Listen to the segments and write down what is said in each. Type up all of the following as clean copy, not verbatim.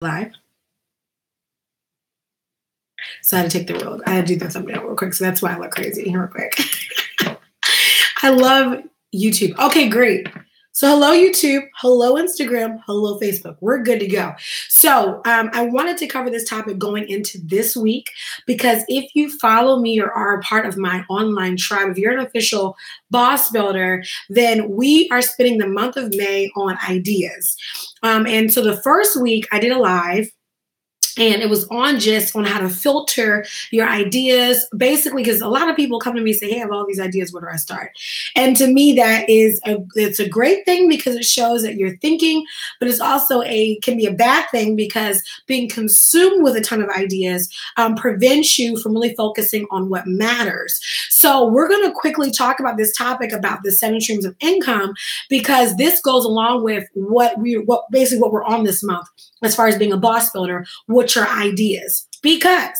Live. So I had to take the road. I had to do the thumbnail real quick. So that's why I look crazy real quick. I love YouTube. Okay, great. So hello, YouTube. Hello, Instagram. Hello, Facebook. We're good to go. So I wanted to cover this topic going into this week because if you follow me or are a part of my online tribe, if you're an official boss builder, then we are spending the month of May on ideas. And so the first week I did a live. And it was just on how to filter your ideas, basically, because a lot of people come to me and say, hey, I have all these ideas. Where do I start? And to me, it's a great thing because it shows that you're thinking, but it's also can be a bad thing because being consumed with a ton of ideas prevents you from really focusing on what matters. So we're going to quickly talk about this topic about the 7 streams of income because this goes along with what we're on this month as far as being a boss builder. What's your ideas? Because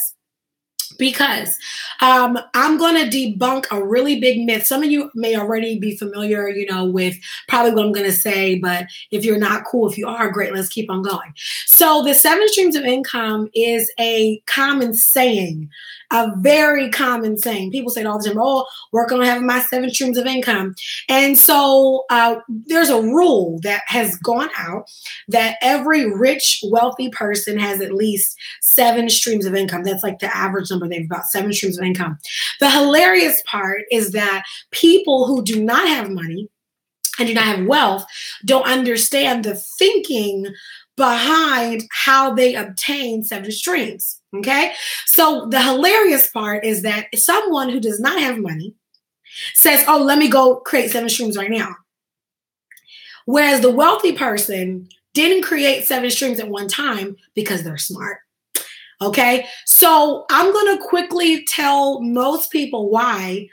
I'm going to debunk a really big myth. Some of you may already be familiar, with probably what I'm going to say, but if you're not, cool. If you are, great. Let's keep on going. So the 7 streams of income is a common saying, a very common saying. People say it all the time, oh, work on having my 7 streams of income. And so there's a rule that has gone out that every rich, wealthy person has at least 7 streams of income. That's like the average number. They have about 7 streams of income. The hilarious part is that people who do not have money and do not have wealth don't understand the thinking behind how they obtain 7 streams. Okay. So the hilarious part is that someone who does not have money says, oh, let me go create 7 streams right now. Whereas the wealthy person didn't create 7 streams at one time because they're smart. Okay. So I'm going to quickly tell most people why.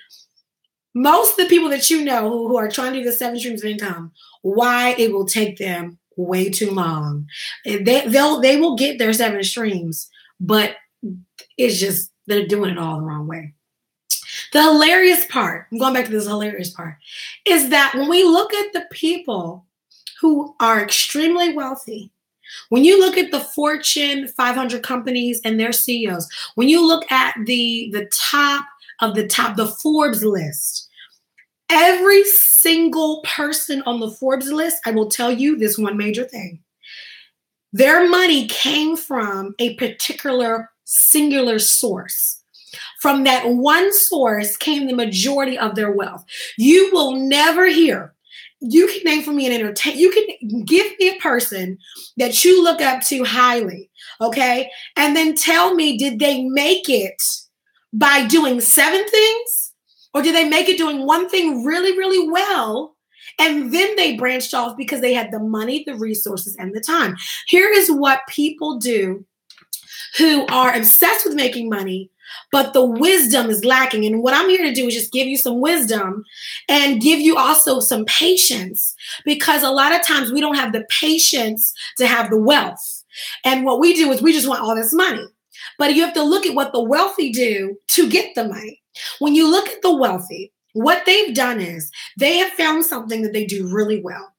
Most of the people that you know who are trying to do the 7 streams of income, why it will take them way too long. They will get their 7 streams, but it's just they're doing it all the wrong way. The hilarious part, I'm going back to this hilarious part, is that when we look at the people who are extremely wealthy, when you look at the Fortune 500 companies and their CEOs, when you look at the top of the top, the Forbes list, every single person on the Forbes list, I will tell you this one major thing. Their money came from a particular singular source. From that one source came the majority of their wealth. You will never hear. You can name for me an entertainer. You can give me a person that you look up to highly, okay? And then tell me, did they make it by doing 7 things? Or did they make it doing one thing really, really well? And then they branched off because they had the money, the resources, and the time. Here is what people do who are obsessed with making money, but the wisdom is lacking. And what I'm here to do is just give you some wisdom and give you also some patience, because a lot of times we don't have the patience to have the wealth. And what we do is we just want all this money. But you have to look at what the wealthy do to get the money. When you look at the wealthy, what they've done is they have found something that they do really well.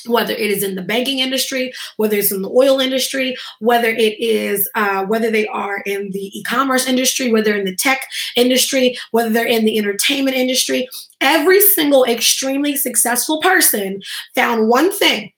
Whether it is in the banking industry, whether it's in the oil industry, whether they are in the e-commerce industry, whether they're in the tech industry, whether they're in the entertainment industry, every single extremely successful person found one thing.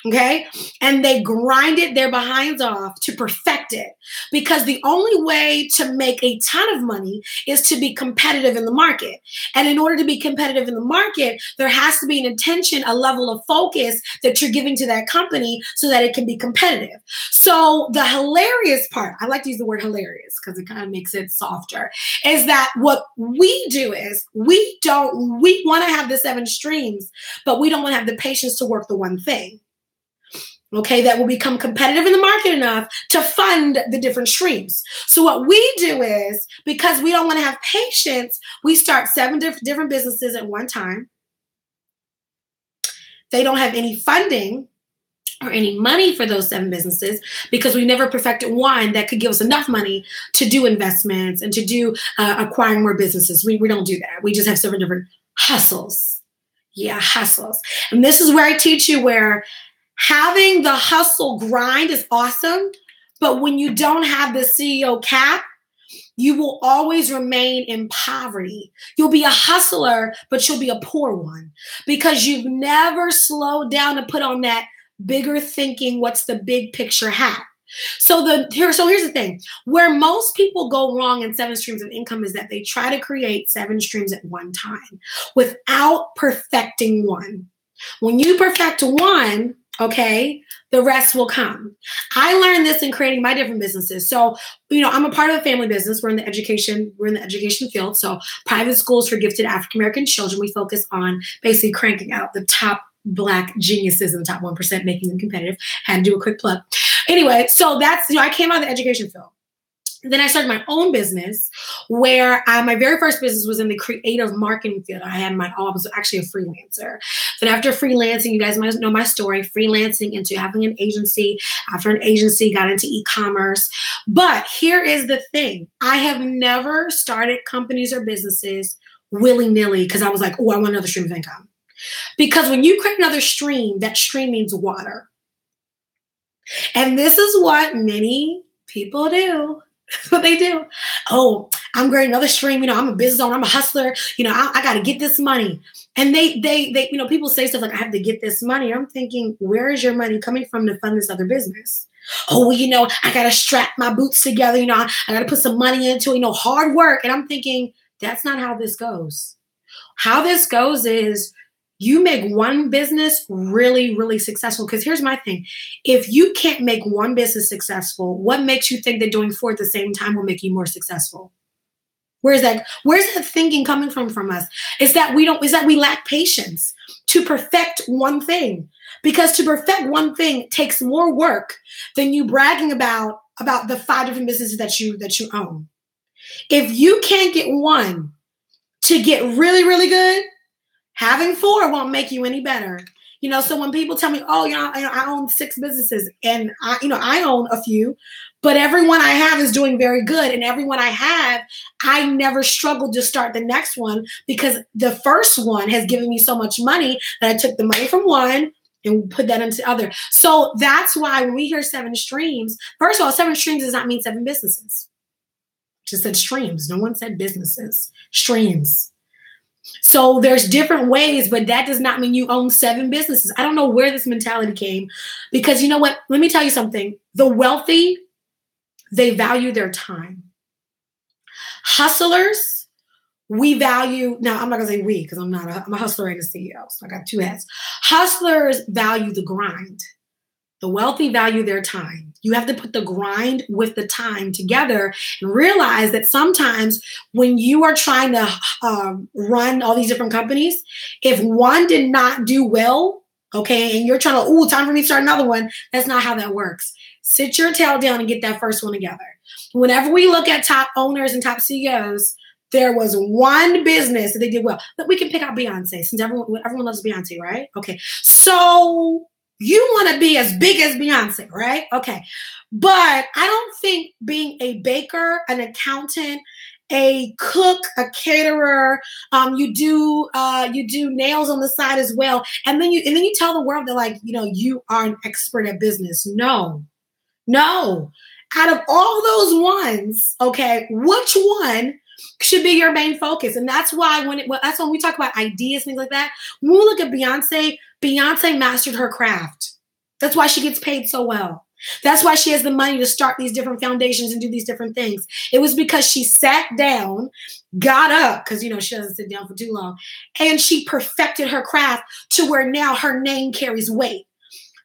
Okay. And they grinded their behinds off to perfect it, because the only way to make a ton of money is to be competitive in the market. And in order to be competitive in the market, there has to be an intention, a level of focus that you're giving to that company so that it can be competitive. So the hilarious part, I like to use the word hilarious because it kind of makes it softer, is that what we do is we want to have the 7 streams, but we don't want to have the patience to work the one thing. Okay, that will become competitive in the market enough to fund the different streams. So what we do is, because we don't want to have patience, we start 7 different businesses at one time. They don't have any funding or any money for those 7 businesses because we never perfected one that could give us enough money to do investments and to do acquiring more businesses. We don't do that. We just have 7 different hustles. Yeah, hustles. And this is where I teach you where having the hustle grind is awesome, But when you don't have the CEO cap, you will always remain in poverty. You'll be a hustler, but you'll be a poor one because you've never slowed down to put on that bigger thinking, what's the big picture hat. So here's the thing. Where most people go wrong in 7 streams of income is that they try to create 7 streams at one time without perfecting one. When you perfect one, okay, the rest will come. I learned this in creating my different businesses. So, I'm a part of a family business. We're in the education field. So private schools for gifted African-American children. We focus on basically cranking out the top Black geniuses in the top 1%, making them competitive. Had to do a quick plug. Anyway, so that's, I came out of the education field. Then I started my own business where my very first business was in the creative marketing field. I was actually a freelancer. Then after freelancing, you guys might know my story, freelancing into having an agency. After an agency, got into e-commerce. But here is the thing. I have never started companies or businesses willy-nilly because I was like, oh, I want another stream of income. Because when you create another stream, that stream means water. And this is what many people do. That's what they do. Oh, I'm creating another stream. I'm a business owner. I'm a hustler. I got to get this money. And they, people say stuff like, I have to get this money. I'm thinking, where is your money coming from to fund this other business? Oh, well, I got to strap my boots together. I got to put some money into it, hard work. And I'm thinking, that's not how this goes. How this goes is you make one business really, really successful. Because here's my thing. If you can't make one business successful, what makes you think that doing 4 at the same time will make you more successful? Where's that thinking coming from us? Is that we lack patience to perfect one thing. Because to perfect one thing takes more work than you bragging about the 5 different businesses that you own. If you can't get one to get really, really good, having 4 won't make you any better. So when people tell me, oh, I own 6 businesses and I own a few, but everyone I have is doing very good. And everyone I have, I never struggled to start the next one because the first one has given me so much money that I took the money from one and put that into other. So that's why when we hear 7 streams, first of all, 7 streams does not mean 7 businesses. Just said streams. No one said businesses. Streams. So there's different ways, but that does not mean you own 7 businesses. I don't know where this mentality came because you know what? Let me tell you something. The wealthy, they value their time. Hustlers, we value, now I'm not going to say we because I'm a hustler and a CEO. So I got 2 hats. Hustlers value the grind. The wealthy value their time. You have to put the grind with the time together and realize that sometimes when you are trying to run all these different companies, if one did not do well, okay, and you're trying to, time for me to start another one, that's not how that works. Sit your tail down and get that first one together. Whenever we look at top owners and top CEOs, there was one business that they did well. But we can pick out Beyonce since everyone loves Beyonce, right? Okay, so you want to be as big as Beyonce, right? Okay. But I don't think being a baker, an accountant, a cook, a caterer, you do nails on the side as well. And then you tell the world that you are an expert at business. No. Out of all those ones, okay, which one should be your main focus? And that's why that's when we talk about ideas, things like that. When we look at Beyonce mastered her craft. That's why she gets paid so well. That's why she has the money to start these different foundations and do these different things. It was because she sat down, got up, because, she doesn't sit down for too long, and she perfected her craft to where now her name carries weight.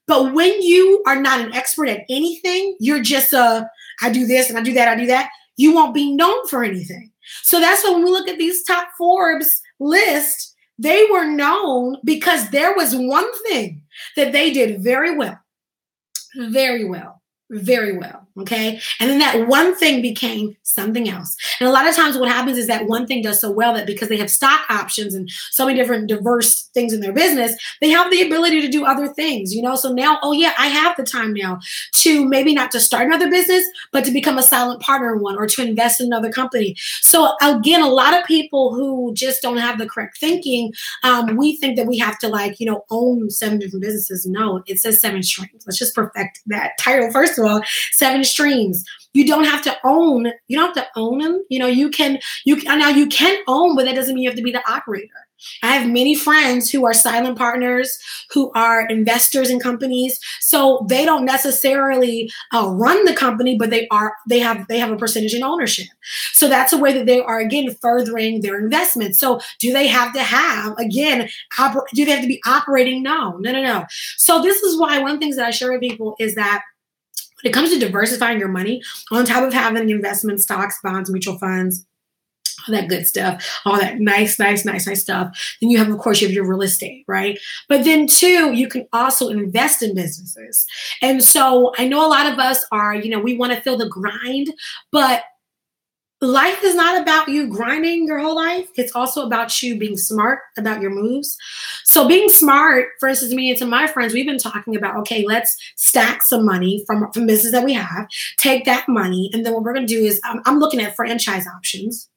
But when you are not an expert at anything, you're just I do this and I do that, you won't be known for anything. So that's why when we look at these top Forbes lists, they were known because there was one thing that they did very well. Okay. And then that one thing became something else. And a lot of times what happens is that one thing does so well that because they have stock options and so many different diverse things in their business, they have the ability to do other things, So now, I have the time now to maybe not to start another business, but to become a silent partner in one or to invest in another company. So again, a lot of people who just don't have the correct thinking, we think that we have to own 7 different businesses. No, it says 7 streams. Let's just perfect that title first first of all, 7 streams. You don't have to own, you don't have to own them. You know, you can own, but that doesn't mean you have to be the operator. I have many friends who are silent partners, who are investors in companies. So they don't necessarily run the company, but they have a percentage in ownership. So that's a way that they are, again, furthering their investment. So do they have to have, again, do they have to be operating? No. So this is why one of the things that I share with people is that when it comes to diversifying your money, on top of having investment stocks, bonds, mutual funds, all that good stuff, all that nice stuff. Then you have, of course, you have your real estate, right? But then too, you can also invest in businesses. And so I know a lot of us are, we want to feel the grind, but life is not about you grinding your whole life. It's also about you being smart about your moves. So being smart, for instance, me and some of my friends, we've been talking about, okay, let's stack some money from business that we have, take that money. And then what we're going to do is I'm looking at franchise options.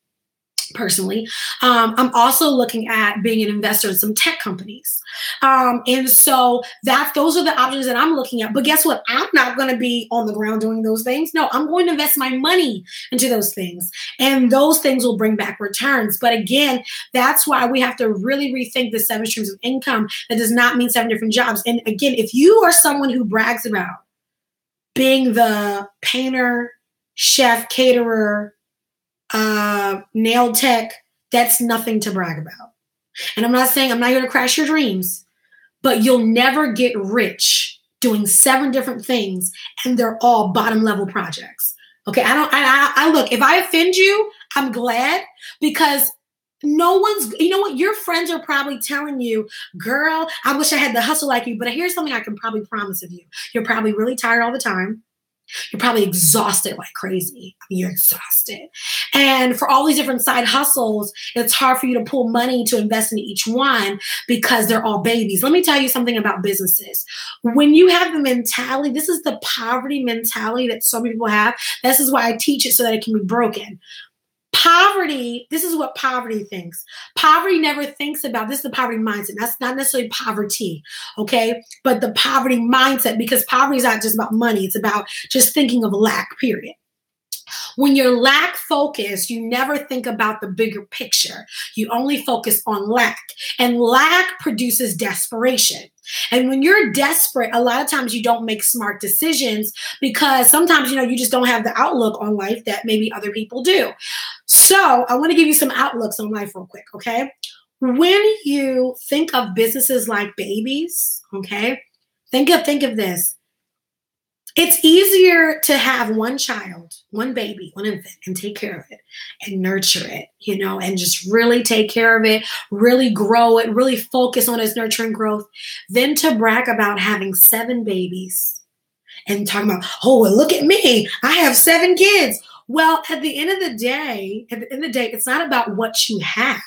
Personally, I'm also looking at being an investor in some tech companies. And so those are the options that I'm looking at. But guess what? I'm not going to be on the ground doing those things. No, I'm going to invest my money into those things. And those things will bring back returns. But again, that's why we have to really rethink the 7 streams of income. That does not mean 7 different jobs. And again, if you are someone who brags about being the painter, chef, caterer, nail tech, that's nothing to brag about. And I'm not here to crash your dreams, but you'll never get rich doing 7 different things and they're all bottom level projects. Okay. I look, if I offend you, I'm glad, because no one's, you know what? Your friends are probably telling you, girl, I wish I had the hustle like you, but here's something I can probably promise of you. You're probably really tired all the time. You're probably exhausted like crazy. You're exhausted. And for all these different side hustles, it's hard for you to pull money to invest in each one because they're all babies. Let me tell you something about businesses. When you have the mentality, this is the poverty mentality that so many people have. This is why I teach it, so that it can be broken. Poverty, this is what poverty thinks. Poverty never thinks about, this is the poverty mindset. That's not necessarily poverty, okay? But the poverty mindset, because poverty is not just about money. It's about just thinking of lack, period. When you're lack focused, you never think about the bigger picture. You only focus on lack. And lack produces desperation. And when you're desperate, a lot of times you don't make smart decisions because sometimes, you just don't have the outlook on life that maybe other people do. So I want to give you some outlooks on life real quick, okay? When you think of businesses like babies, okay, think of this. It's easier to have one child, one baby, one infant, and take care of it and nurture it, and just really take care of it, really grow it, really focus on its nurturing growth, than to brag about having 7 babies and talking about, oh, well, look at me, I have 7 kids. Well, at the end of the day, it's not about what you have.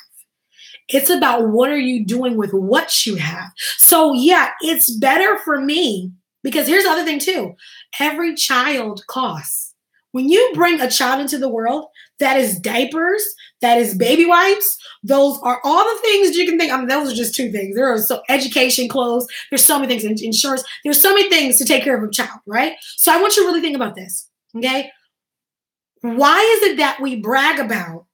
It's about what are you doing with what you have. So yeah, it's better for me. Because here's the other thing too. Every child costs. When you bring a child into the world, that is diapers, that is baby wipes. Those are all the things you can think. Those are just 2 things. There are education, clothes. There's so many things, insurance. There's so many things to take care of a child, right? So I want you to really think about this, okay? Why is it that we brag about,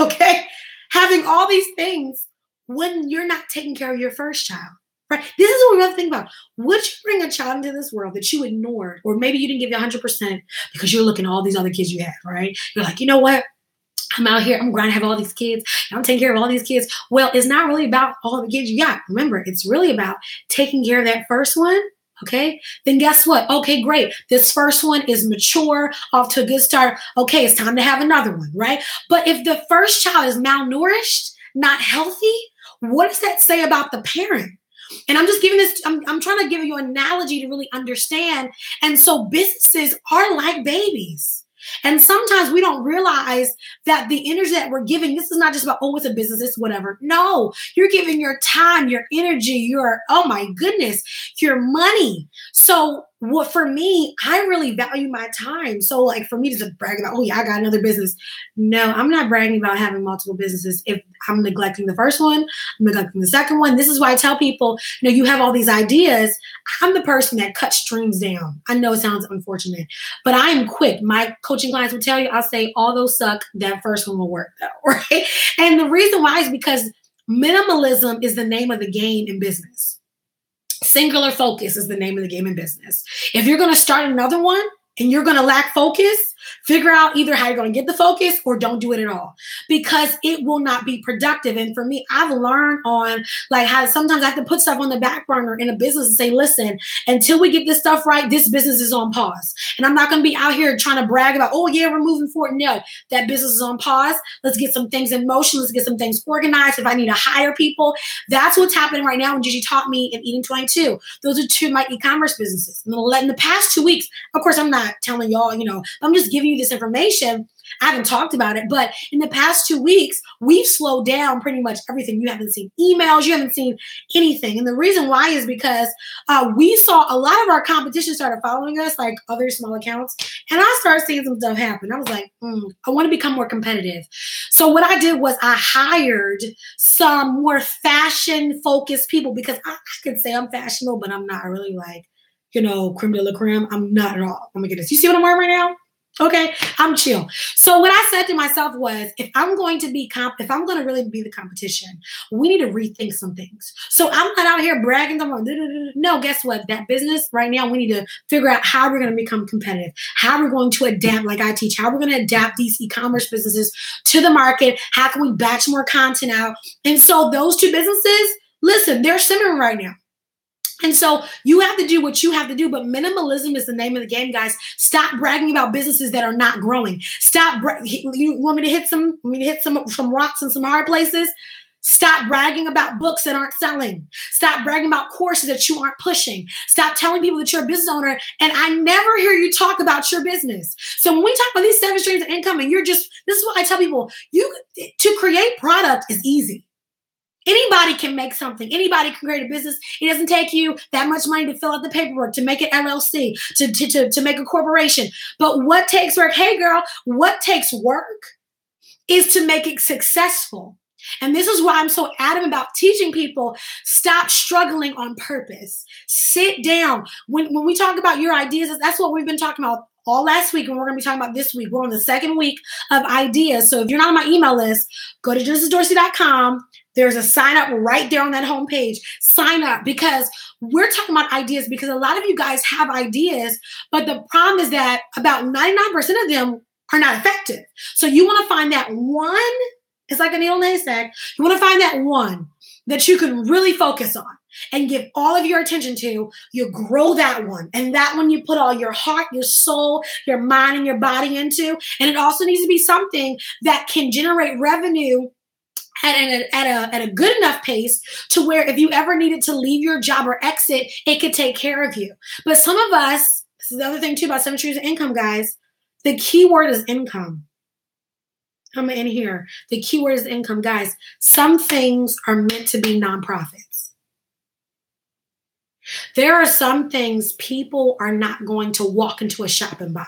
okay, having all these things when you're not taking care of your first child? Right? This is what we have to think about. Would you bring a child into this world that you ignored, or maybe you didn't give you 100% because you're looking at all these other kids you have, right? You're like, you know what? I'm out here. I'm going to have all these kids. I'm taking care of all these kids. Well, it's not really about all the kids you got. Remember, it's really about taking care of that first one. Okay, then guess what? Okay, great. This first one is mature, off to a good start. Okay, it's time to have another one, right? But if the first child is malnourished, not healthy, what does that say about the parent? And I'm just giving this, I'm trying to give you an analogy to really understand. And so businesses are like babies. And sometimes we don't realize that the energy that we're giving, this is not just about, oh, it's a business, it's whatever. No, you're giving your time, your energy, oh my goodness, your money. So what for me, I really value my time. So like for me to just brag about, oh yeah, I got another business. No, I'm not bragging about having multiple businesses. If I'm neglecting the first one, I'm neglecting the second one. This is why I tell people, you have all these ideas. I'm the person that cuts streams down. I know it sounds unfortunate, but I am quick. My coaching clients will tell you, I'll say all those suck. That first one will work though, right? And the reason why is because minimalism is the name of the game in business. Singular focus is the name of the game in business. If you're going to start another one and you're going to lack focus, figure out either how you're going to get the focus or don't do it at all, because it will not be productive. And for me, I've learned on like how sometimes I have to put stuff on the back burner in a business and say, listen, until we get this stuff right, this business is on pause. And I'm not going to be out here trying to brag about, oh yeah, we're moving forward. No, that business is on pause. Let's get some things in motion. Let's get some things organized. If I need to hire people, that's what's happening right now. And Gigi taught me in Eating 22. Those are two of my e-commerce businesses. I'm going to let in the past 2 weeks, of course, I'm not telling y'all, I'm just giving you this information. I haven't talked about it, but in the past 2 weeks, we've slowed down pretty much everything. You haven't seen emails, you haven't seen anything. And the reason why is because we saw a lot of our competition started following us, like other small accounts. And I started seeing some stuff happen. I was like, I want to become more competitive. So what I did was I hired some more fashion focused people, because I could say I'm fashionable, but I'm not really like, creme de la creme. I'm not at all. Let me get this. You see what I'm wearing right now? Okay, I'm chill. So what I said to myself was, if I'm going to really be the competition, we need to rethink some things. So I'm not out here bragging. No, guess what? That business right now, we need to figure out how we're going to become competitive, how we're going to adapt, like I teach, how we're going to adapt these e-commerce businesses to the market. How can we batch more content out? And so those two businesses, listen, they're simmering right now. And so you have to do what you have to do, but minimalism is the name of the game, guys. Stop bragging about businesses that are not growing. You want me to hit some rocks and some hard places? Stop bragging about books that aren't selling. Stop bragging about courses that you aren't pushing. Stop telling people that you're a business owner. And I never hear you talk about your business. So when we talk about these 7 streams of income, and this is what I tell people, to create product is easy. Anybody can make something. Anybody can create a business. It doesn't take you that much money to fill out the paperwork, to make an LLC, to make a corporation. But what takes work? Hey, girl, what takes work is to make it successful. And this is why I'm so adamant about teaching people, stop struggling on purpose. Sit down. When we talk about your ideas, that's what we've been talking about all last week, and we're going to be talking about this week. We're on the second week of ideas. So if you're not on my email list, go to genesisdorsey.com. There's a sign up right there on that homepage. Sign up, because we're talking about ideas, because a lot of you guys have ideas, but the problem is that about 99% of them are not effective. So you want to find that one. It's like a needle in a haystack. You want to find that one that you can really focus on and give all of your attention to. You grow that one. And that one you put all your heart, your soul, your mind, and your body into. And it also needs to be something that can generate revenue at a good enough pace to where if you ever needed to leave your job or exit, it could take care of you. But some of us, this is the other thing too about 7 streams of income, guys, the key word is income. I'm in here. The key word is income, guys. Some things are meant to be nonprofits. There are some things people are not going to walk into a shop and buy.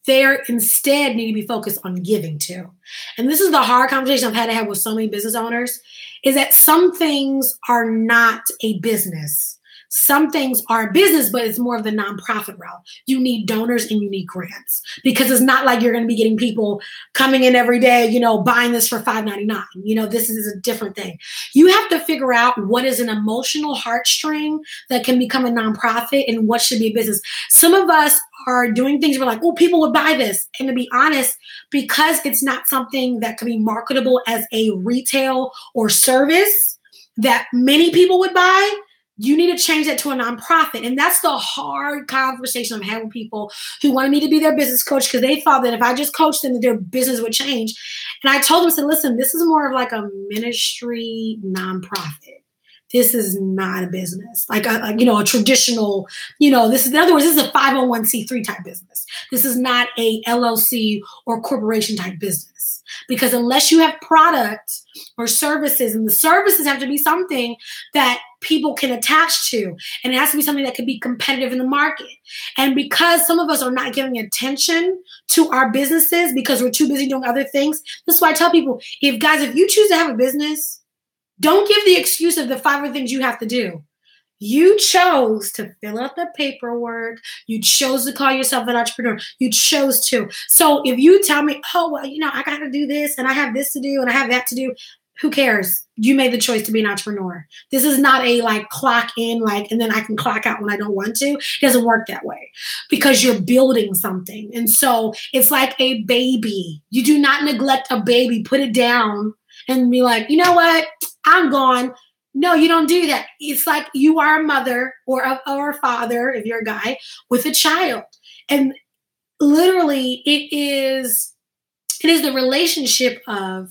They instead need to be focused on giving to. And this is the hard conversation I've had to have with so many business owners, is that some things are not a business. Some things are a business, but it's more of the nonprofit route. You need donors and you need grants, because it's not like you're going to be getting people coming in every day, buying this for $5.99. This is a different thing. You have to figure out what is an emotional heartstring that can become a nonprofit and what should be a business. Some of us are doing things we're like, oh, people would buy this. And to be honest, because it's not something that can be marketable as a retail or service that many people would buy, you need to change that to a nonprofit. And that's the hard conversation I'm having with people who wanted me to be their business coach, because they thought that if I just coached them, that their business would change. And I told them, I said, listen, this is more of like a ministry nonprofit. this is not a business. Like a traditional, this is, in other words, this is a 501c3 type business. This is not a LLC or corporation type business. Because unless you have products or services, and the services have to be something that people can attach to, and it has to be something that can be competitive in the market. And because some of us are not giving attention to our businesses because we're too busy doing other things, that's why I tell people, if you choose to have a business, don't give the excuse of the 5 other things you have to do. You chose to fill out the paperwork. You chose to call yourself an entrepreneur. You chose to. So if you tell me, oh, well, I got to do this and I have this to do and I have that to do, who cares? You made the choice to be an entrepreneur. This is not a clock in, and then I can clock out when I don't want to. It doesn't work that way because you're building something. And so it's like a baby. You do not neglect a baby. Put it down and be like, you know what? I'm gone. No, you don't do that. It's like you are a mother or a father, if you're a guy, with a child. And literally it is the relationship of,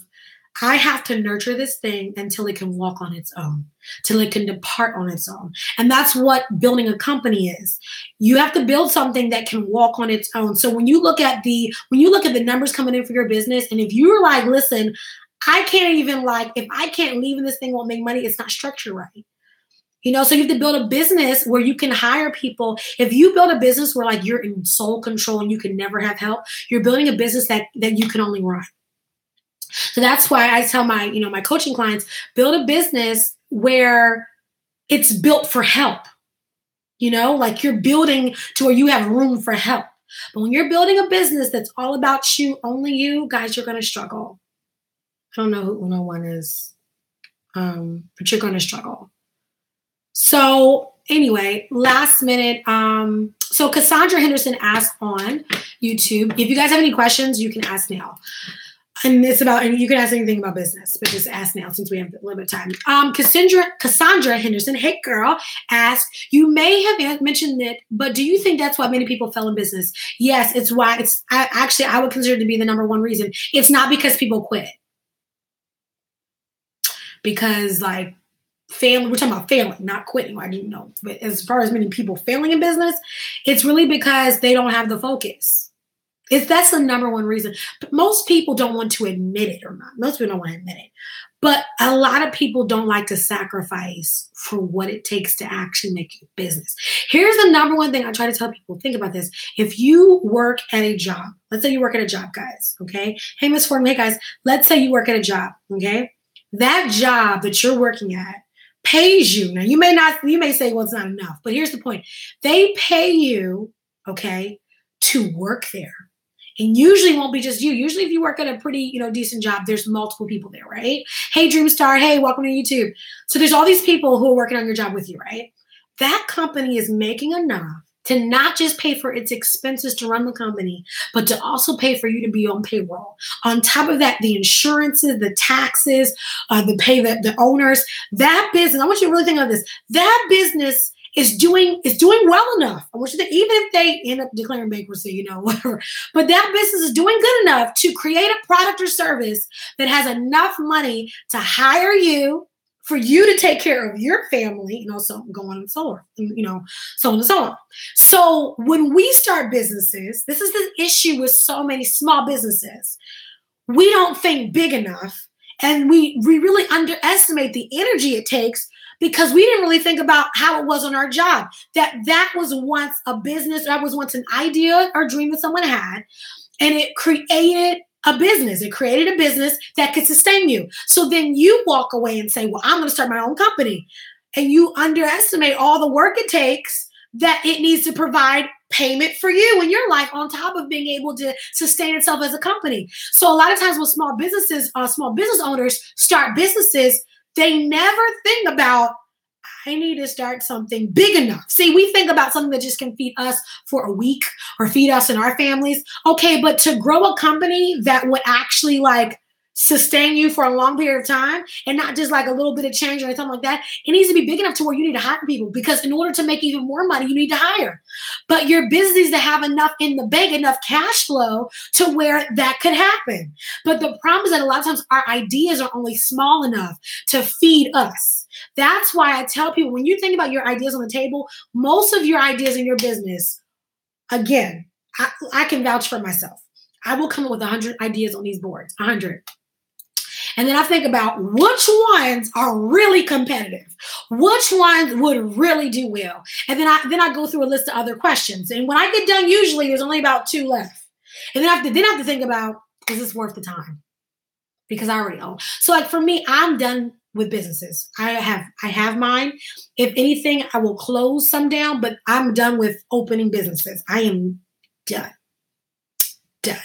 I have to nurture this thing until it can walk on its own, till it can depart on its own. And that's what building a company is. You have to build something that can walk on its own. So when you look at the numbers coming in for your business, and if you're like, listen, I can't even if I can't leave and this thing won't make money, it's not structured right. So you have to build a business where you can hire people. If you build a business where you're in sole control and you can never have help, you're building a business that you can only run. So that's why I tell my, my coaching clients, build a business where it's built for help. You're building to where you have room for help. But when you're building a business that's all about you, only you, guys, you're going to struggle. I don't know who no one is, but you're going to struggle. So anyway, last minute. So Cassandra Henderson asked on YouTube, if you guys have any questions, you can ask now. And you can ask anything about business, but just ask now since we have a little bit of time. Cassandra Henderson, hey girl, asked, you may have mentioned it, but do you think that's why many people fell in business? Yes, it's why. I would consider it to be the number one reason. It's not because people quit. Because we're talking about failing, not quitting. I didn't know. But as far as many people failing in business, it's really because they don't have the focus. That's the number one reason. But most people don't want to admit it, or not. Most people don't want to admit it. But a lot of people don't like to sacrifice for what it takes to actually make a business. Here's the number one thing I try to tell people. Think about this. If you work at a job, let's say you work at a job, guys, okay? Hey, Miss Ford, hey, guys, let's say you work at a job, okay? That job that you're working at pays you. Now, you may say, well, it's not enough. But here's the point. They pay you, okay, to work there. And usually it won't be just you. Usually if you work at a pretty, decent job, there's multiple people there, right? Hey, Dreamstar. Hey, welcome to YouTube. So there's all these people who are working on your job with you, right? That company is making enough to not just pay for its expenses to run the company, but to also pay for you to be on payroll. On top of that, the insurances, the taxes, the owners, that business, I want you to really think of this. That business is doing well enough. I want you to, even if they end up declaring bankruptcy, whatever, but that business is doing good enough to create a product or service that has enough money to hire you, for you to take care of your family, so go on and so on, so on and so on. So when we start businesses, this is the issue with so many small businesses. We don't think big enough, and we really underestimate the energy it takes because we didn't really think about how it was on our job. That was once a business, that was once an idea or dream that someone had, and it created a business. It created a business that could sustain you. So then you walk away and say, well, I'm going to start my own company. And you underestimate all the work it takes that it needs to provide payment for you in your life on top of being able to sustain itself as a company. So a lot of times when small business owners start businesses, they never think about, I need to start something big enough. See, we think about something that just can feed us for a week or feed us and our families. Okay, but to grow a company that would actually sustain you for a long period of time and not just a little bit of change or something like that, it needs to be big enough to where you need to hire people, because in order to make even more money, you need to hire. But your business needs to have enough in the bank, enough cash flow to where that could happen. But the problem is that a lot of times our ideas are only small enough to feed us. That's why I tell people, when you think about your ideas on the table, most of your ideas in your business, again, I can vouch for myself. I will come up with 100 ideas on these boards, 100. And then I think about which ones are really competitive, which ones would really do well. And then I go through a list of other questions. And when I get done, usually there's only about 2 left. And then I have to think about, is this worth the time? Because I already own. So like for me, I'm done with businesses. I have mine. If anything, I will close some down, but I'm done with opening businesses. I am done. Done.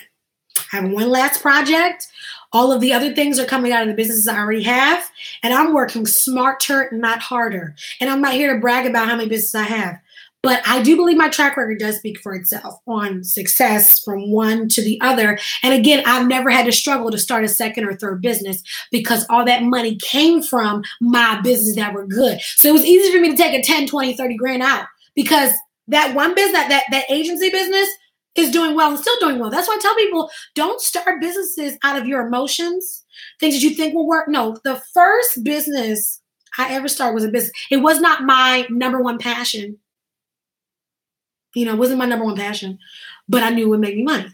I have one last project. All of the other things are coming out of the businesses I already have. And I'm working smarter, not harder. And I'm not here to brag about how many businesses I have. But I do believe my track record does speak for itself on success from one to the other. And again, I've never had to struggle to start a second or third business because all that money came from my business that were good. So it was easy for me to take a 10, 20, 30 grand out because that one business, that agency business is doing well and still doing well. That's why I tell people, don't start businesses out of your emotions, things that you think will work. No, the first business I ever started was a business. It was not my number one passion. You know, it wasn't my number one passion, but I knew it would make me money.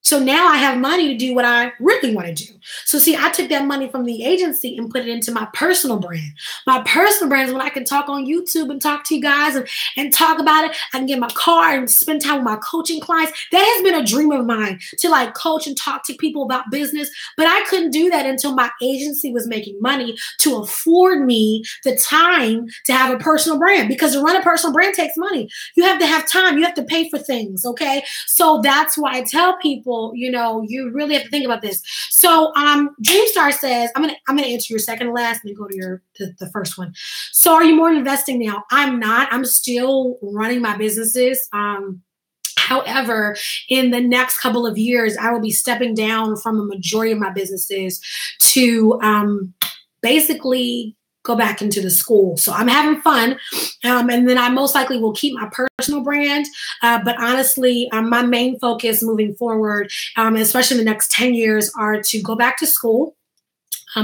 So now I have money to do what I really want to do. So see, I took that money from the agency and put it into my personal brand. My personal brand is when I can talk on YouTube and talk to you guys and talk about it. I can get in my car and spend time with my coaching clients. That has been a dream of mine, to like coach and talk to people about business. But I couldn't do that until my agency was making money to afford me the time to have a personal brand, because to run a personal brand takes money. You have to have time. You have to pay for things. Okay. So that's why I tell people, you know, you really have to think about this. So Dreamstar says, I'm gonna answer your second to last and then go to the first one. So are you more investing now? I'm not. I'm still running my businesses. However, in the next couple of years, I will be stepping down from a majority of my businesses to basically go back into the school. So I'm having fun. And then I most likely will keep my personal brand. But honestly, my main focus moving forward, especially in the next 10 years, are to go back to school.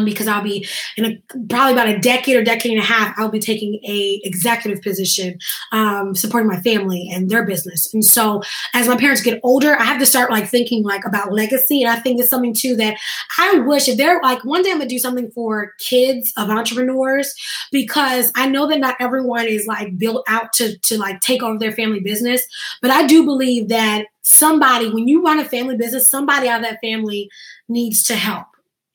Because I'll be in probably about a decade or decade and a half, I'll be taking a executive position, supporting my family and their business. And so as my parents get older, I have to start like thinking like about legacy. And I think it's something too that I wish, if they're like, one day I'm gonna do something for kids of entrepreneurs, because I know that not everyone is like built out to like take over their family business. But I do believe that somebody, when you run a family business, somebody out of that family needs to help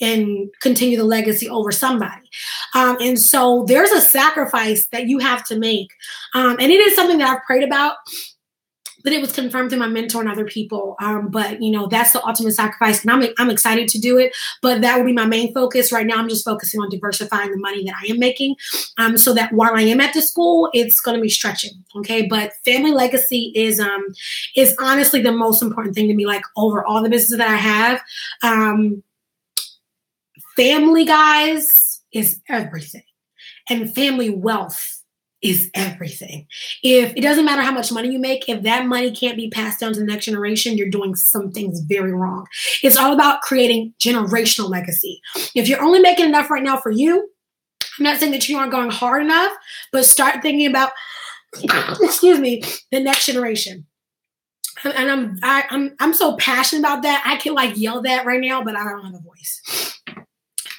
and continue the legacy over somebody. And so there's a sacrifice that you have to make. And it is something that I've prayed about, but it was confirmed through my mentor and other people. But you know, that's the ultimate sacrifice, and I'm excited to do it, but that will be my main focus. Right now, I'm just focusing on diversifying the money that I am making, so that while I am at the school, it's going to be stretching. Okay. But family legacy is honestly the most important thing to me, like over all the businesses that I have. Family, guys, is everything. And family wealth is everything. If it doesn't matter how much money you make, if that money can't be passed down to the next generation, you're doing some things very wrong. It's all about creating generational legacy. If you're only making enough right now for you, I'm not saying that you aren't going hard enough, but start thinking about, excuse me, the next generation. And I'm so passionate about that. I can like yell that right now, but I don't have a voice.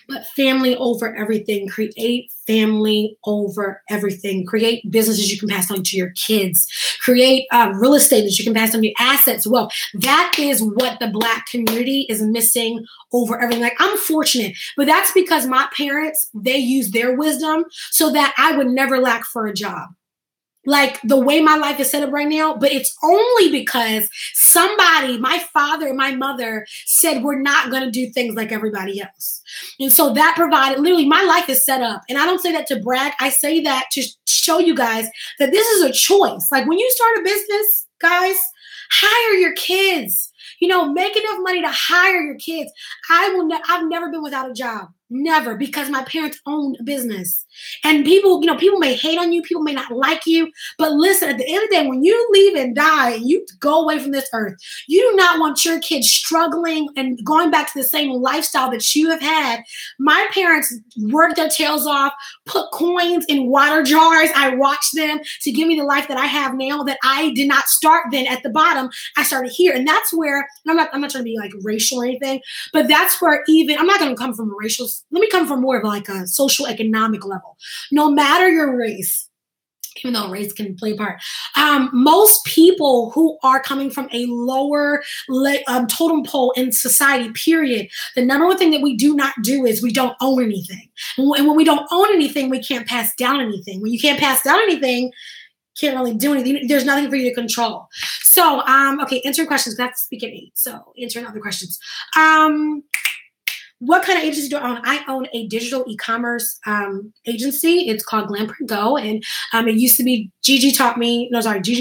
But family over everything. Create family over everything. Create businesses you can pass on to your kids. Create real estate that you can pass on your assets. Well, that is what the Black community is missing over everything. Like, I'm fortunate, but that's because my parents, they used their wisdom so that I would never lack for a job. Like the way my life is set up right now, but it's only because somebody, my father and my mother, said we're not going to do things like everybody else. And so that provided, literally my life is set up. And I don't say that to brag. I say that to show you guys that this is a choice. Like when you start a business, guys, hire your kids. You know, make enough money to hire your kids. I've never been without a job. Never, because my parents owned a business. And people, people may hate on you, people may not like you, but listen, at the end of the day, when you leave and die, you go away from this earth. You do not want your kids struggling and going back to the same lifestyle that you have had. My parents worked their tails off, put coins in water jars. I watched them to give me the life that I have now, that I did not start then at the bottom. I started here. And that's where, I'm not trying to be like racial or anything, but that's where I'm not going to come from a racial, let me come from more of like a social economic level. No matter your race, even though race can play a part, most people who are coming from a lower totem pole in society, period, the number one thing that we do not do is we don't own anything. And when we don't own anything, we can't pass down anything. When you can't pass down anything, can't really do anything. There's nothing for you to control. So, okay, answering questions. I have to speak at 8. So answering other questions. What kind of agency do I own? I own a digital e-commerce agency. It's called Glamprint Go. And it used to be Gigi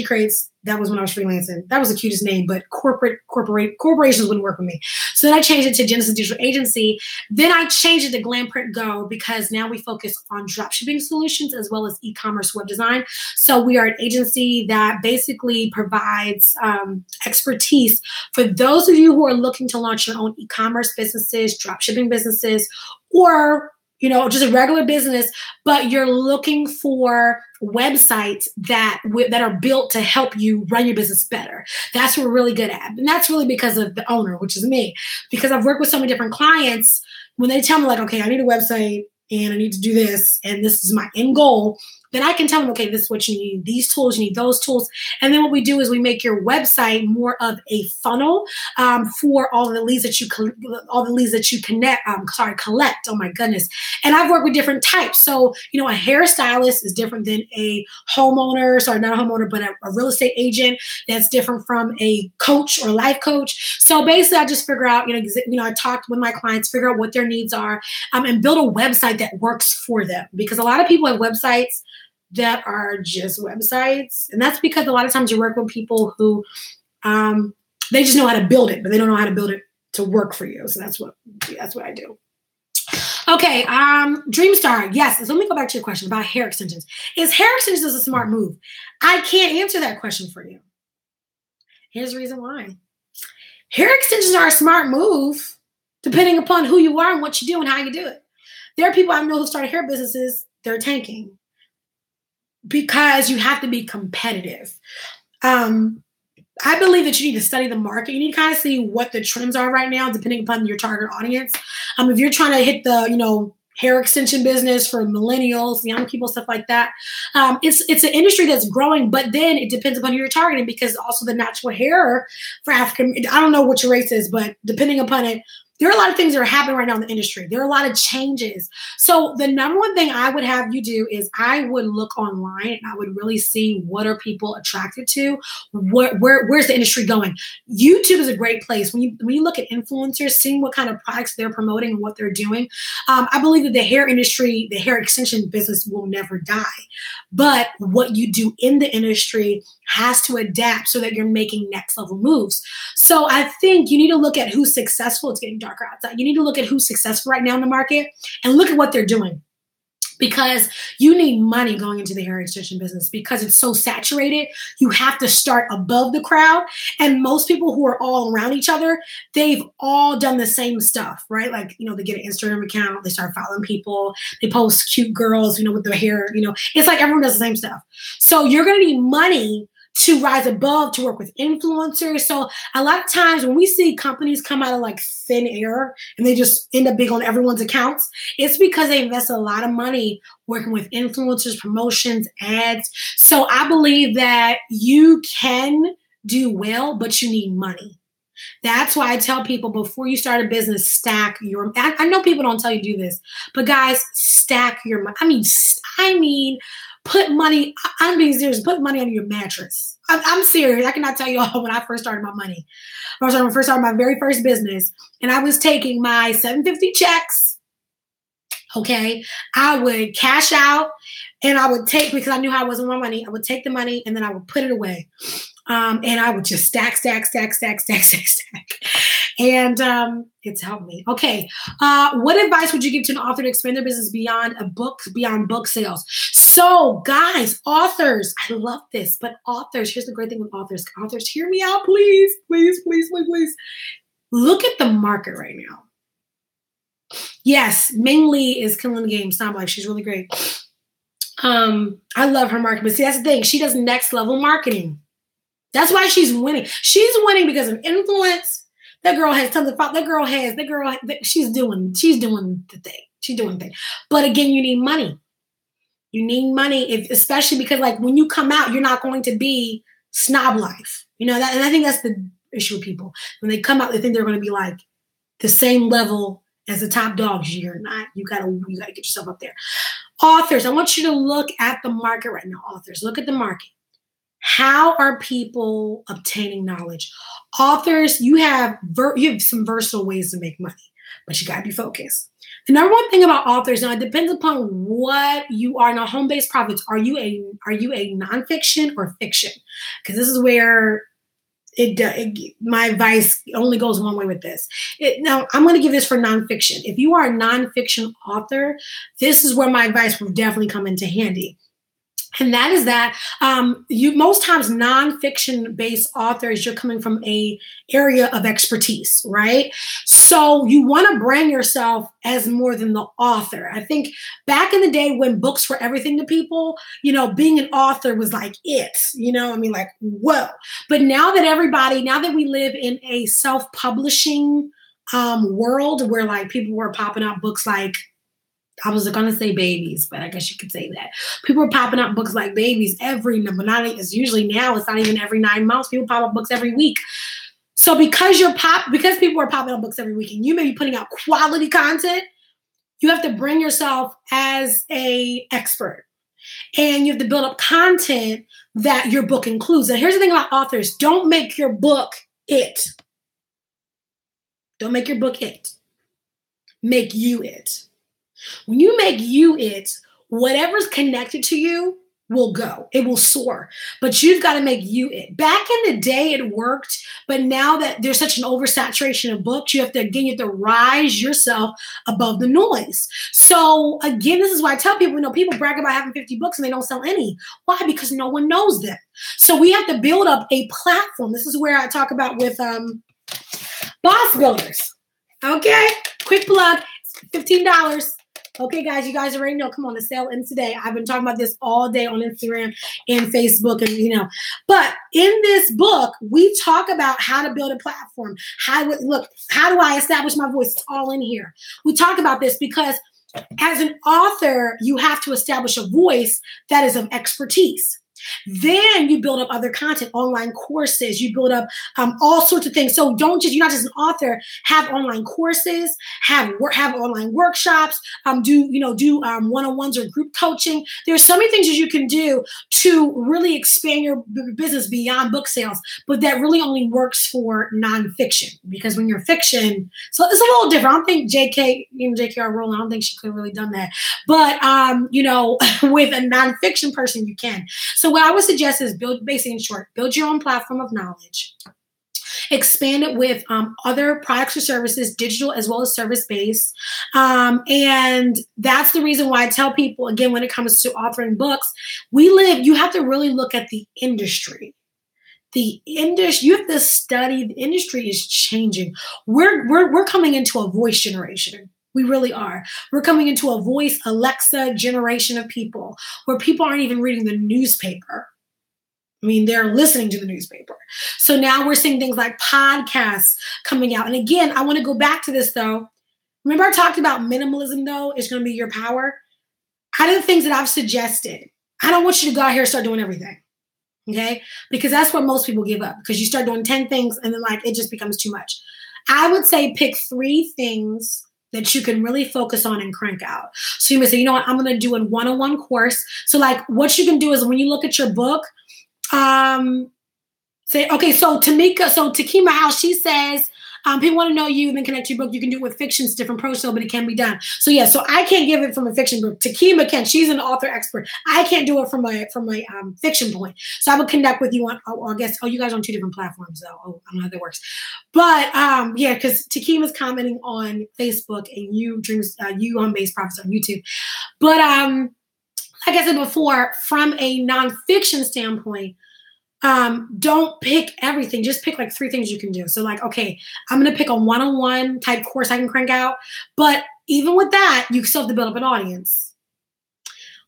Creates. That was when I was freelancing. That was the cutest name, but corporations wouldn't work with me. So then I changed it to Genesis Digital Agency. Then I changed it to Glamprint Go because now we focus on dropshipping solutions as well as e-commerce web design. So we are an agency that basically provides expertise for those of you who are looking to launch your own e-commerce businesses, dropshipping businesses, or just a regular business, but you're looking for websites that are built to help you run your business better. That's what we're really good at. And that's really because of the owner, which is me. Because I've worked with so many different clients, when they tell me like, okay, I need a website and I need to do this, and this is my end goal, then I can tell them, okay, this is what you need, these tools, you need those tools. And then what we do is we make your website more of a funnel for all the leads that you collect. Oh my goodness. And I've worked with different types. So, a hairstylist is different than a homeowner, not a homeowner, but a real estate agent. That's different from a coach or life coach. So basically I just figure out, I talk with my clients, figure out what their needs are, and build a website that works for them. Because a lot of people have websites that are just websites. And that's because a lot of times you work with people who they just know how to build it, but they don't know how to build it to work for you. So that's what I do. Okay, Dreamstar. Yes, so let me go back to your question about hair extensions. Is hair extensions a smart move? I can't answer that question for you. Here's the reason why. Hair extensions are a smart move depending upon who you are and what you do and how you do it. There are people I know who started hair businesses, they're tanking. Because you have to be competitive. I believe that you need to study the market. You need to kind of see what the trends are right now, depending upon your target audience. If you're trying to hit the, hair extension business for millennials, young people, stuff like that, it's an industry that's growing, but then it depends upon who you're targeting, because also the natural hair for African, I don't know what your race is, but depending upon it, there are a lot of things that are happening right now in the industry. There are a lot of changes. So the number one thing I would have you do is I would look online and I would really see what are people attracted to, where's the industry going. YouTube is a great place. When you look at influencers, seeing what kind of products they're promoting and what they're doing, I believe that the hair industry, the hair extension business will never die. But what you do in the industry has to adapt so that you're making next level moves. So I think you need to look at who's successful. It's getting darker outside. You need to look at who's successful right now in the market and look at what they're doing. Because you need money going into the hair extension business because it's so saturated. You have to start above the crowd. And most people who are all around each other, they've all done the same stuff, right? Like, they get an Instagram account, they start following people, they post cute girls, with their hair, it's like everyone does the same stuff. So you're going to need money to rise above, to work with influencers. So a lot of times when we see companies come out of like thin air and they just end up big on everyone's accounts, it's because they invest a lot of money working with influencers, promotions, ads. So I believe that you can do well, but you need money. That's why I tell people before you start a business, stack your, I know people don't tell you to do this, but guys, stack your money. I mean, put money, I'm being serious, put money on your mattress. I'm serious. I cannot tell you all when I first started my money. When I first started my very first business, and I was taking my $750 checks, okay? I would cash out, and I would take, because I knew how I was with my money, I would take the money, and then I would put it away. And I would just stack. And it's helped me. Okay. What advice would you give to an author to expand their business beyond book sales? So guys, authors, I love this, but authors, here's the great thing with authors. Authors, hear me out, please, please, please, please, please. Look at the market right now. Yes, Ming Lee is killing the game. Sound like she's really great. I love her marketing, but see, that's the thing. She does next level marketing. That's why she's winning. She's winning because of influence. That girl has tons of she's doing the thing. She's doing the thing. But again, you need money. You need money, especially because like when you come out, you're not going to be snob life. You know that, and I think that's the issue with people. When they come out, they think they're going to be like the same level as the top dogs. You're not. You gotta get yourself up there. Authors, I want you to look at the market right now. Authors, look at the market. How are people obtaining knowledge? Authors, you have some versatile ways to make money, but you got to be focused. The number one thing about authors, now it depends upon what you are. Now, home-based profits, are you a nonfiction or fiction? Because this is where my advice only goes one way with this. Now, I'm going to give this for nonfiction. If you are a nonfiction author, this is where my advice will definitely come into handy. And that is that most times nonfiction-based authors, you're coming from a area of expertise, right? So you want to brand yourself as more than the author. I think back in the day when books were everything to people, being an author was like it, like, whoa. But now that we live in a self-publishing world where like people were popping out books like, I was going to say babies, but I guess you could say that. People are popping up books like babies every number. It's usually now, it's not even every 9 months. People pop up books every week. So because people are popping up books every week and you may be putting out quality content, you have to bring yourself as an expert. And you have to build up content that your book includes. And here's the thing about authors. Don't make your book it. Don't make your book it. Make you it. When you make you it, whatever's connected to you will go. It will soar. But you've got to make you it. Back in the day, it worked. But now that there's such an oversaturation of books, you have to rise yourself above the noise. So again, this is why I tell people, people brag about having 50 books and they don't sell any. Why? Because no one knows them. So we have to build up a platform. This is where I talk about with boss builders. Okay? Quick plug. $15. Okay, guys, you guys already know. Come on, the sale ends today. I've been talking about this all day on Instagram and Facebook, and But in this book, we talk about how to build a platform. How do I establish my voice? It's all in here. We talk about this because as an author, you have to establish a voice that is of expertise. Then you build up other content, online courses, you build up all sorts of things. So you're not just an author, have online courses, have online workshops, do one-on-ones or group coaching. There's so many things that you can do to really expand your business beyond book sales, but that really only works for nonfiction, because when you're fiction, so it's a little different. I don't think J.K.R. Rowling, I don't think she could have really done that. But, with a nonfiction person, you can. So what I would suggest is build your own platform of knowledge. Expand it with other products or services, digital as well as service-based. And that's the reason why I tell people, again, when it comes to authoring books, you have to really look at the industry. You have to study. The industry is changing. We're coming into a voice generation. We really are. We're coming into a voice Alexa generation of people where people aren't even reading the newspaper. I mean, they're listening to the newspaper. So now we're seeing things like podcasts coming out. And again, I want to go back to this though. Remember I talked about minimalism though is going to be your power? Out of the things that I've suggested, I don't want you to go out here and start doing everything. Okay? Because that's where most people give up, because you start doing 10 things and then it just becomes too much. I would say pick 3 things that you can really focus on and crank out. So you may say, I'm going to do a one-on-one course. So what you can do is when you look at your book, say, okay, so Takima House, she says, People want to know you and then connect to your book. You can do it with fiction. It's different prose, but it can be done. So yeah, so I can't give it from a fiction book. Takima can. She's an author expert. I can't do it from my fiction point. So I will connect with you on, I guess, you guys are on 2 different platforms though. I don't know how that works. But yeah, because Takima's commenting on Facebook and you Home-Based Profits on YouTube. But like I said before, from a nonfiction standpoint, don't pick everything. Just pick like 3 things you can do. So like, okay, I'm going to pick a one-on-one type course I can crank out. But even with that, you still have to build up an audience.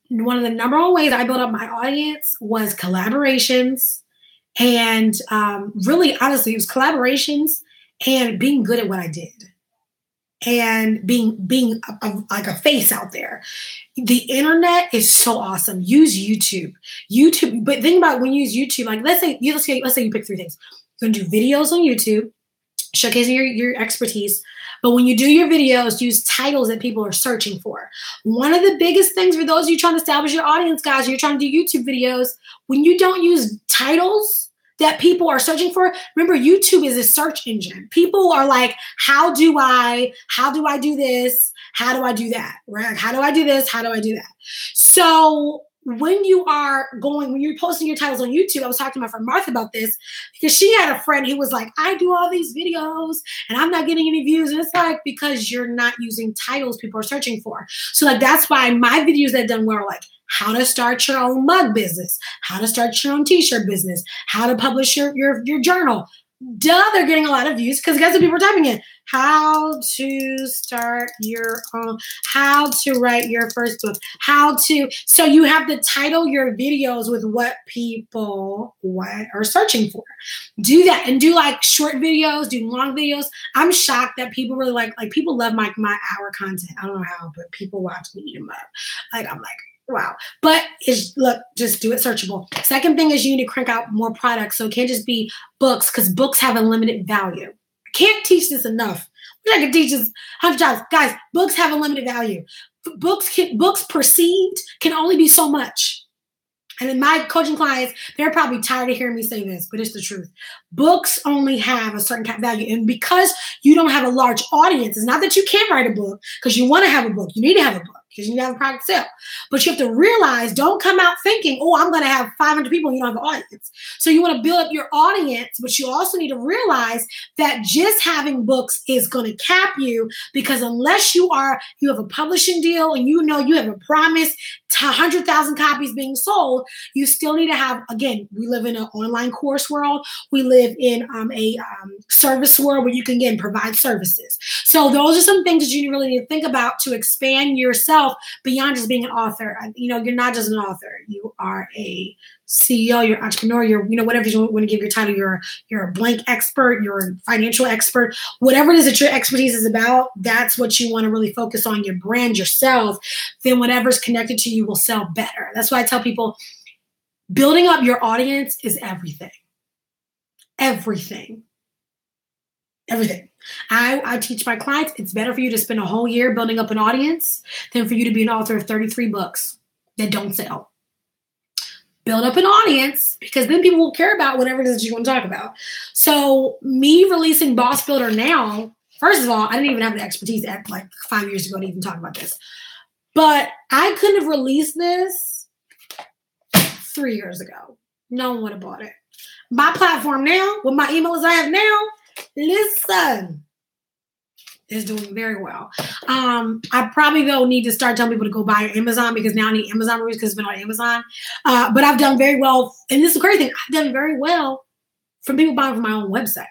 One of the number 1 ways I built up my audience was collaborations. And really, honestly, it was collaborations and being good at what I did. And being like a face out there. The internet is so awesome. Use YouTube. But think about when you use YouTube, like let's say you pick 3 things. You're gonna do videos on YouTube, showcasing your expertise. But when you do your videos, use titles that people are searching for. One of the biggest things for those of you trying to establish your audience, guys, you're trying to do YouTube videos, when you don't use titles that people are searching for. Remember, YouTube is a search engine. People are like, how do I do this? How do I do that? Right? How do I do this? How do I do that? So when you're posting your titles on YouTube, I was talking to my friend Martha about this because she had a friend who was like, I do all these videos and I'm not getting any views. And it's like, because you're not using titles people are searching for. So like, that's why my videos that done well are like, how to start your own mug business, how to start your own t-shirt business, how to publish your journal. Duh, they're getting a lot of views because guess what people are typing in? How to start your own, how to write your first book, so you have to title your videos with what people are searching for. Do that and do like short videos, do long videos. I'm shocked that people really like people love my hour content. I don't know how, but people watch me eat them up. I'm like, wow. But just do it searchable. Second thing is you need to crank out more products. So it can't just be books because books have a limited value. I can't teach this enough. I can teach this 100 times. Guys, books have a limited value. Books perceived can only be so much. And in my coaching clients, they're probably tired of hearing me say this, but it's the truth. Books only have a certain kind of value. And because you don't have a large audience, it's not that you can't write a book because you want to have a book. You need to have a book because you need to have a product to sell. But you have to realize, don't come out thinking, oh, I'm going to have 500 people and you don't have an audience. So you want to build up your audience, but you also need to realize that just having books is going to cap you because unless you have a publishing deal and you have a promise to 100,000 copies being sold, you still need to have, again, we live in an online course world. We live in a service world where you can, again, provide services. So those are some things that you really need to think about to expand yourself beyond just being an author. You're not just an author. You are a CEO, you're an entrepreneur, you're, whatever you want to give your title, you're a blank expert, you're a financial expert, whatever it is that your expertise is about, that's what you want to really focus on, your brand, yourself, then whatever's connected to you will sell better. That's why I tell people, building up your audience is everything. Everything. Everything. I teach my clients, it's better for you to spend a whole year building up an audience than for you to be an author of 33 books that don't sell. Build up an audience because then people will care about whatever it is you want to talk about. So me releasing Boss Builder now, first of all, I didn't even have the expertise at like 5 years ago to even talk about this. But I couldn't have released this 3 years ago. No one would have bought it. My platform now, with my emails I have now, listen, is doing very well. I probably though need to start telling people to go buy Amazon because now I need Amazon reviews because it's been on Amazon. But I've done very well, and this is the crazy thing. I've done very well from people buying from my own website,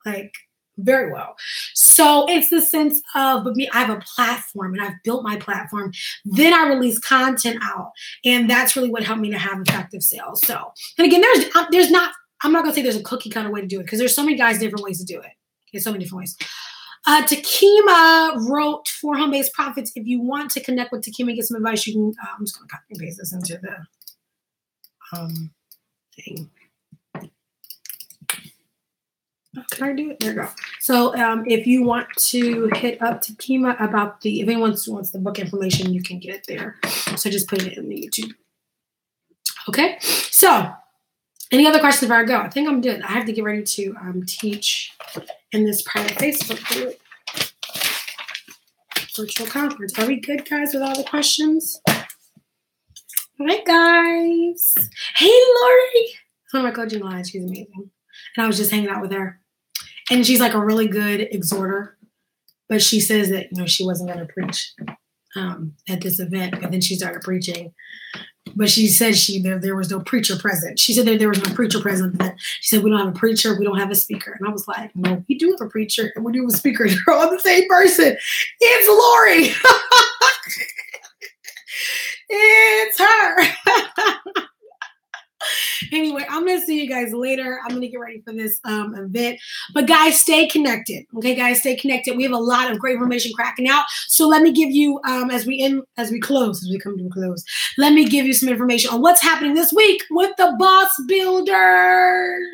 like very well. So it's the sense of, but me, I have a platform and I've built my platform. Then I release content out, and that's really what helped me to have effective sales. So, and again, there's not. I'm not gonna say there's a cookie cutter way to do it because there's so many guys different ways to do it. There's so many different ways. Takima wrote for Home-Based Profits. If you want to connect with Takima and get some advice, you can. I'm just going to copy and paste this into the thing. Can I do it? There you go. So if you want to hit up Takima about if anyone wants the book information, you can get it there. So just put it in the YouTube. Okay. So any other questions before I go? I think I'm good. I have to get ready to teach in this private Facebook group. Virtual conference. Are we good, guys, with all the questions? All right, guys. Hey, Lori. Oh my God, you lied. She's amazing. And I was just hanging out with her. And she's like a really good exhorter. But she says that, she wasn't going to preach at this event. But then she started preaching. But she said there was no preacher present. She said that there was no preacher present. But she said, we don't have a preacher. We don't have a speaker. And I was like, no, we do have a preacher. And we do have a speaker. They're all the same person. It's Lori. It's her. Anyway, I'm going to see you guys later. I'm going to get ready for this event. But guys, stay connected. Okay, guys, stay connected. We have a lot of great information cracking out. So let me give you, as we come to a close, let me give you some information on what's happening this week with the Boss Builders.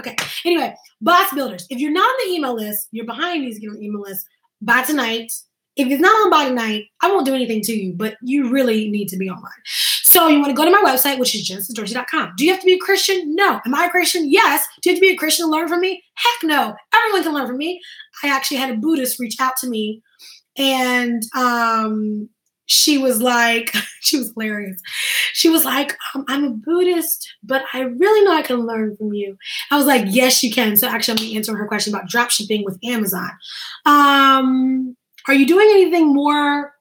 Okay, anyway, Boss Builders. If you're not on the email list, you're behind these email list by tonight. If it's not on by tonight, I won't do anything to you, but you really need to be online. So you want to go to my website, which is genesisdorsey.com. Do you have to be a Christian? No. Am I a Christian? Yes. Do you have to be a Christian to learn from me? Heck no. Everyone can learn from me. I actually had a Buddhist reach out to me, and she was hilarious. She was like, I'm a Buddhist, but I really know I can learn from you. I was like, yes, you can. So actually, I'm going to answer her question about drop shipping with Amazon. Are you doing anything more?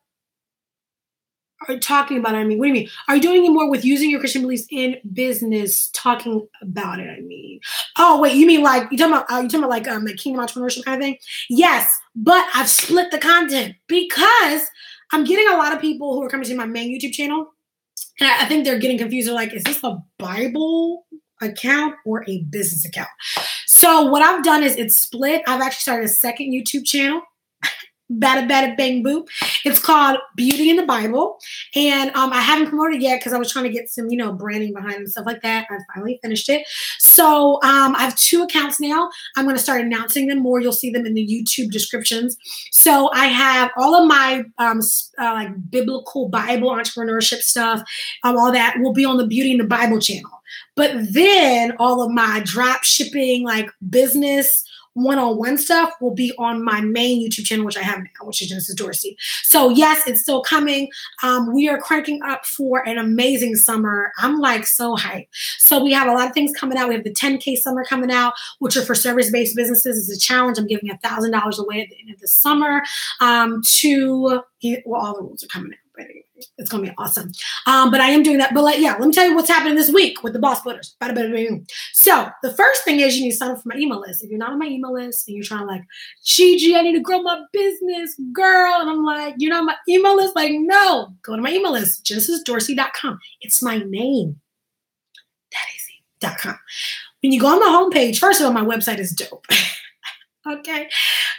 Are talking about it? I mean, what do you mean? Are you doing any more with using your Christian beliefs in business? Talking about it, I mean. Oh, wait, you mean like you talking about like the kingdom entrepreneurship kind of thing? Yes, but I've split the content because I'm getting a lot of people who are coming to my main YouTube channel, and I think they're getting confused. They're like, is this a Bible account or a business account? So what I've done is it's split. I've actually started a second YouTube channel. Bada bada bang boop. It's called Beauty in the Bible. And I haven't promoted it yet because I was trying to get some, branding behind it and stuff like that. I finally finished it. So I have 2 accounts now. I'm going to start announcing them more. You'll see them in the YouTube descriptions. So I have all of my like biblical Bible entrepreneurship stuff. All that will be on the Beauty in the Bible channel. But then all of my drop shipping, like business one-on-one stuff will be on my main YouTube channel, which I have now, which is Genesis Dorsey. So yes, it's still coming. We are cranking up for an amazing summer. I'm like so hyped. So we have a lot of things coming out. We have the 10K summer coming out, which are for service-based businesses. It's a challenge. I'm giving $1,000 away at the end of the summer all the rules are coming out. But anyway, it's going to be awesome. But I am doing that. But let me tell you what's happening this week with the Boss Builders. So the first thing is you need to sign up for my email list. If you're not on my email list and you're trying to like, Gigi, I need to grow my business, girl. And I'm like, you're not on my email list? Like, no, go to my email list, genesisdorsey.com. It's my name. That is.com. When you go on my homepage, first of all, my website is dope. Okay.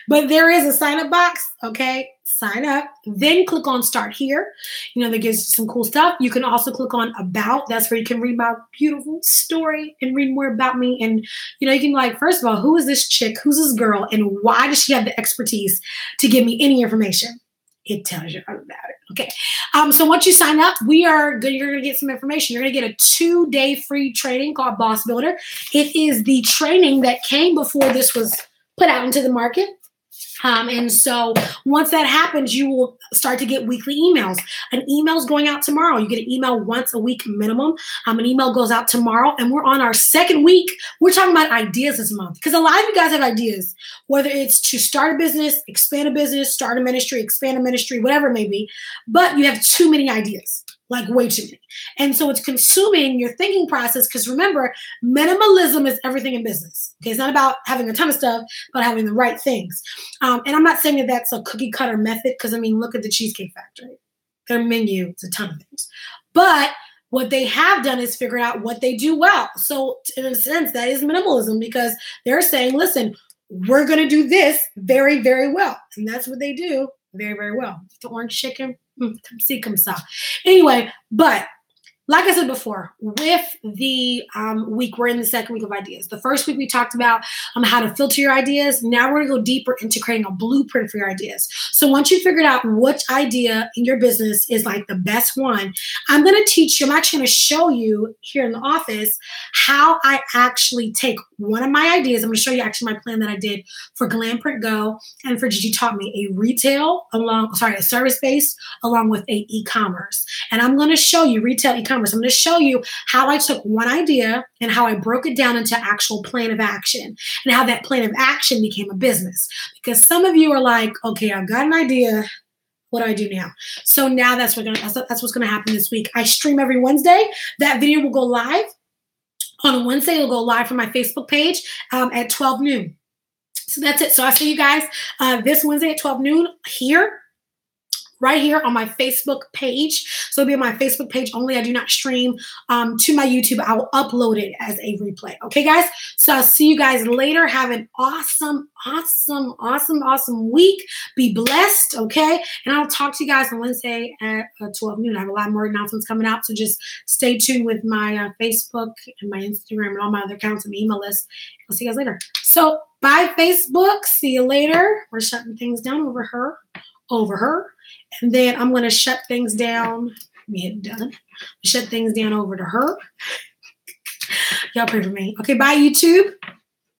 But there is a sign up box. Okay. Sign up, then click on start here. That gives you some cool stuff. You can also click on about. That's where you can read my beautiful story and read more about me. And, you can like, first of all, who is this chick? Who's this girl? And why does she have the expertise to give me any information? It tells you all about it. Okay. So once you sign up, you're going to get some information. You're going to get a 2-day free training called Boss Builder. It is the training that came before this was put out into the market. And so once that happens, you will start to get weekly emails. An email's going out tomorrow. You get an email once a week minimum. An email goes out tomorrow, and we're on our second week. We're talking about ideas this month because a lot of you guys have ideas, whether it's to start a business, expand a business, start a ministry, expand a ministry, whatever it may be, but you have too many ideas. Like way too many. And so it's consuming your thinking process because remember, minimalism is everything in business. Okay, it's not about having a ton of stuff, but having the right things. And I'm not saying that that's a cookie cutter method because, look at the Cheesecake Factory. Their menu is a ton of things. But what they have done is figure out what they do well. So in a sense, that is minimalism because they're saying, listen, we're going to do this very, very well. And that's what they do very, very well. The orange chicken. Come see, come saw. Anyway, but like I said before, with the week, we're in the second week of ideas. The first week we talked about how to filter your ideas. Now we're going to go deeper into creating a blueprint for your ideas. So once you figured out which idea in your business is like the best one, I'm going to teach you, I'm actually going to show you here in the office how I actually take one of my ideas. I'm going to show you actually my plan that I did for Glam Print Go and for Gigi Taught Me, a service-based along with a e-commerce. And I'm going to show you retail e-commerce. I'm going to show you how I took one idea and how I broke it down into actual plan of action and how that plan of action became a business. Because some of you are like, okay, I've got an idea. What do I do now? So now that's what's going to happen this week. I stream every Wednesday. That video will go live on Wednesday. It'll go live from my Facebook page at 12 noon. So that's it. So I'll see you guys this Wednesday at 12 noon here. Right here on my Facebook page. So it'll be on my Facebook page only. I do not stream to my YouTube. I will upload it as a replay. Okay, guys? So I'll see you guys later. Have an awesome week. Be blessed, okay? And I'll talk to you guys on Wednesday at 12 noon. I have a lot more announcements coming out, so just stay tuned with my Facebook and my Instagram and all my other accounts and email list. I'll see you guys later. So bye, Facebook. See you later. We're shutting things down over her. And then I'm going to shut things down. Let me hit done. Shut things down over to her. Y'all pray for me. Okay, bye, YouTube.